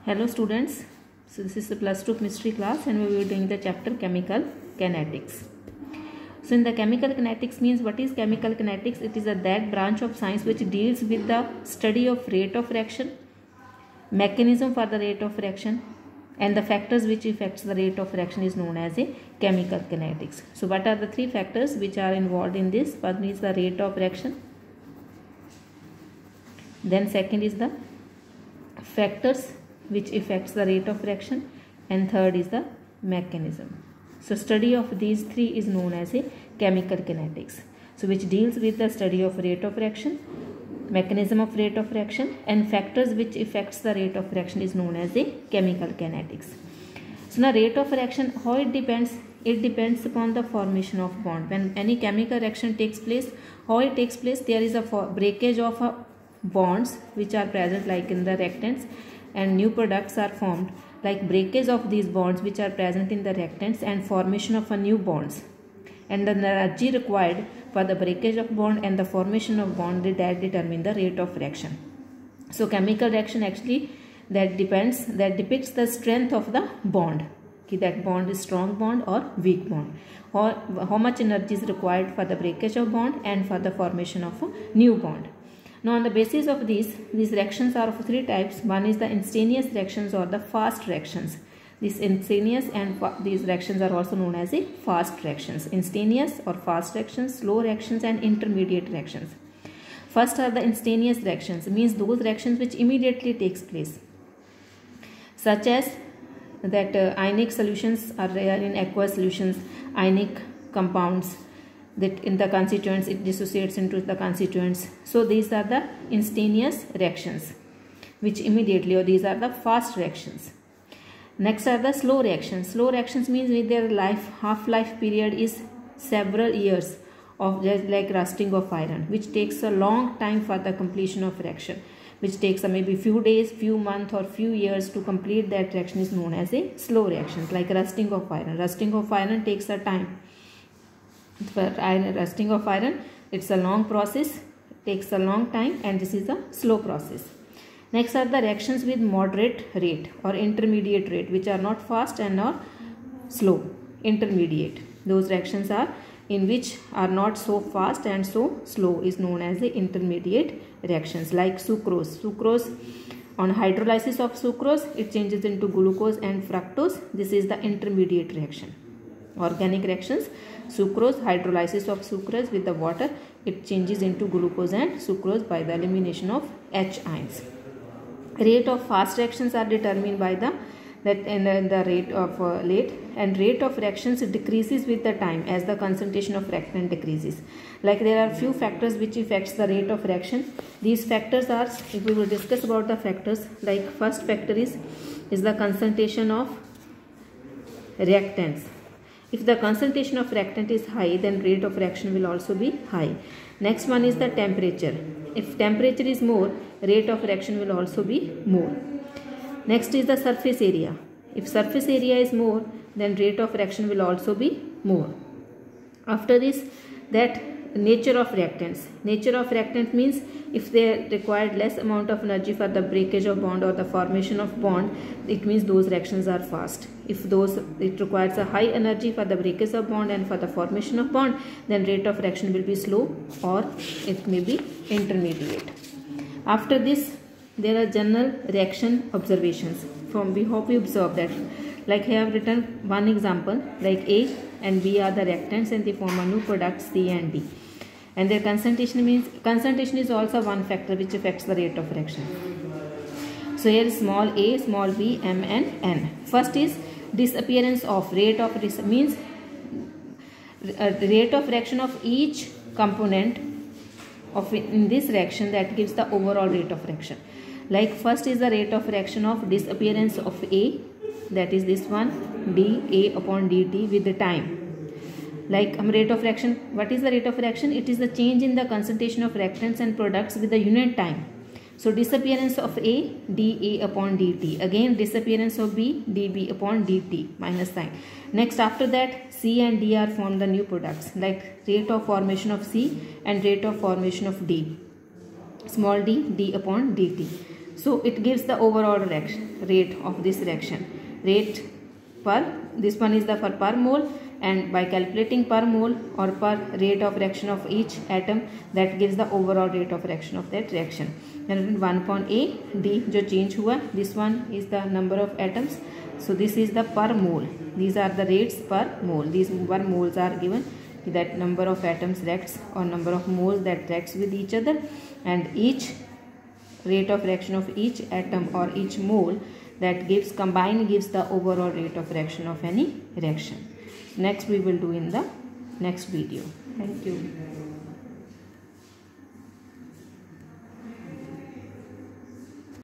Hello students, so this is the plus 2 chemistry class and we will be doing the chapter chemical kinetics. So in the chemical kinetics means what is chemical kinetics? It is that branch of science which deals with the study of rate of reaction, mechanism for the rate of reaction and the factors which affects the rate of reaction is known as a chemical kinetics. So what are the three factors which are involved in this? One is the rate of reaction, then second is the factors which affects the rate of reaction, and third is the mechanism. So study of these three is known as a chemical kinetics. So which deals with the study of rate of reaction, mechanism of rate of reaction and factors which affects the rate of reaction is known as a chemical kinetics. So now rate of reaction, how it depends? It depends upon the formation of bond. When any chemical reaction takes place, how it takes place? There is a breakage of bonds which are present like in the reactants, and new products are formed like breakage of these bonds which are present in the reactants and formation of a new bonds, and the energy required for the breakage of bond and the formation of bond that determine the rate of reaction. So chemical reaction actually that depicts the strength of the bond, that bond is strong bond or weak bond, or how much energy is required for the breakage of bond and for the formation of a new bond. Now on the basis of these reactions are of three types. One is the instantaneous reactions or the fast reactions. These instantaneous and these reactions are also known as a fast reactions. Instantaneous or fast reactions, slow reactions and intermediate reactions. First are the instantaneous reactions, means those reactions which immediately takes place, such as that ionic solutions are there in aqueous solutions, ionic compounds, that in the constituents it dissociates into the constituents. So these are the instantaneous reactions which immediately, or these are the fast reactions. Next are the slow reactions. Slow reactions means with their half-life period is several years, of just like rusting of iron, which takes a long time for the completion of reaction, which takes maybe few days, few months or few years to complete that reaction is known as a slow reactions, like rusting of iron. Rusting of iron takes a time. For rusting of iron, it's a long process, takes a long time, and this is a slow process. Next are the reactions with moderate rate or intermediate rate, which are not fast and not slow, intermediate. Those reactions are in which are not so fast and so slow is known as the intermediate reactions, like sucrose. Sucrose, on hydrolysis of sucrose, it changes into glucose and fructose. This is the intermediate reaction. Organic reactions, sucrose, hydrolysis of sucrose with the water, it changes into glucose and sucrose by the elimination of H ions. Rate of fast reactions are determined by the rate of rate of reactions decreases with the time as the concentration of reactant decreases. Like there are few factors which affects the rate of reaction. These factors are, if we will discuss about the factors, like first factor is the concentration of reactants. If the concentration of reactant is high, then rate of reaction will also be high. Next one is the temperature. If temperature is more, rate of reaction will also be more. Next is the surface area. If surface area is more, then rate of reaction will also be more. After this, that nature of reactants. Nature of reactant means if they required less amount of energy for the breakage of bond or the formation of bond, it means those reactions are fast. If it requires a high energy for the breakage of bond and for the formation of bond, then rate of reaction will be slow or it may be intermediate. After this, there are general reaction observations. We hope you observe that. Like I have written one example, like A and B are the reactants and they form a new product C and D. And their concentration means, concentration is also one factor which affects the rate of reaction. So here is small a, small b, m and n. First is disappearance of rate of means rate of reaction of each component of in this reaction that gives the overall rate of reaction. Like first is the rate of reaction of disappearance of A, that is this one, dA upon dt with the time. Like rate of reaction, what is the rate of reaction? It is the change in the concentration of reactants and products with the unit time. So disappearance of A, dA upon dt. Again disappearance of B, dB upon dt, minus sign. Next after that, C and D are formed the new products, like rate of formation of C and rate of formation of D. Small d, d upon dt. So it gives the overall rate of this reaction. Rate per, this one is the for per mole, and by calculating per mole or per rate of reaction of each atom, that gives the overall rate of reaction of that reaction. And 1/A D जो change हुआ, this one is the number of atoms. So this is the per mole. These are the rates per mole. These per moles are given, that number of atoms reacts or number of moles that reacts with each other, and each rate of reaction of each atom or each mole that gives combined gives the overall rate of reaction of any reaction. Next we will do in the next video. Thank you.